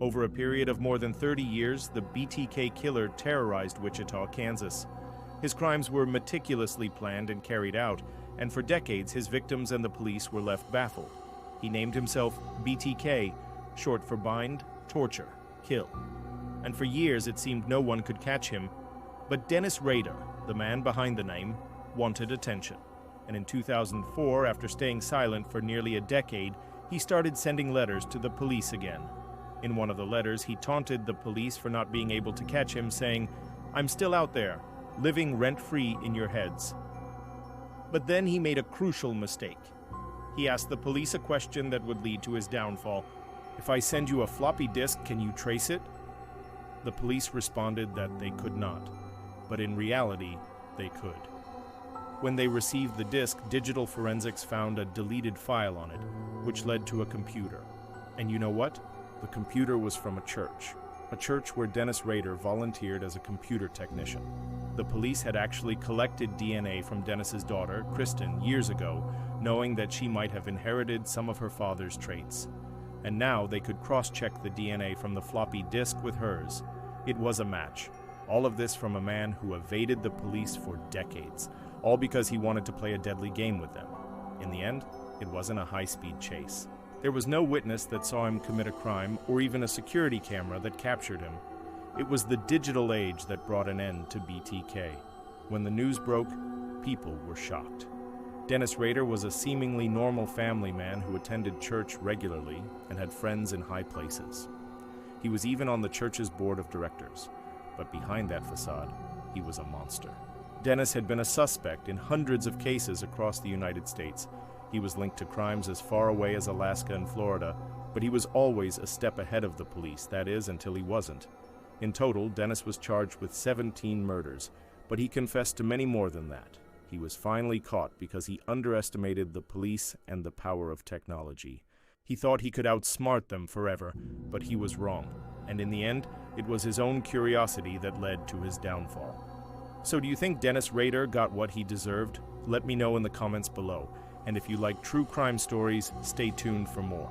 Over a period of more than 30 years, the BTK Killer terrorized Wichita, Kansas. His crimes were meticulously planned and carried out, and for decades his victims and the police were left baffled. He named himself BTK, short for bind, torture, kill. And for years it seemed no one could catch him. But Dennis Rader, the man behind the name, wanted attention. And in 2004, after staying silent for nearly a decade, he started sending letters to the police again. In one of the letters, he taunted the police for not being able to catch him, saying, "I'm still out there, living rent-free in your heads." But then he made a crucial mistake. He asked the police a question that would lead to his downfall. "If I send you a floppy disk, can you trace it?" The police responded that they could not, but in reality, they could. When they received the disk, digital forensics found a deleted file on it, which led to a computer. And you know what? The computer was from a church where Dennis Rader volunteered as a computer technician. The police had actually collected DNA from Dennis's daughter, Kristen, years ago, knowing that she might have inherited some of her father's traits. And now they could cross-check the DNA from the floppy disk with hers. It was a match. All of this from a man who evaded the police for decades, all because he wanted to play a deadly game with them. In the end, it wasn't a high-speed chase. There was no witness that saw him commit a crime or even a security camera that captured him. It was the digital age that brought an end to BTK. When the news broke, people were shocked. Dennis Rader was a seemingly normal family man who attended church regularly and had friends in high places. He was even on the church's board of directors. But behind that facade, he was a monster. Dennis had been a suspect in hundreds of cases across the United States. He was linked to crimes as far away as Alaska and Florida, but he was always a step ahead of the police, that is, until he wasn't. In total, Dennis was charged with 17 murders, but he confessed to many more than that. He was finally caught because he underestimated the police and the power of technology. He thought he could outsmart them forever, but he was wrong. And in the end, it was his own curiosity that led to his downfall. So do you think Dennis Rader got what he deserved? Let me know in the comments below. And if you like true crime stories, stay tuned for more.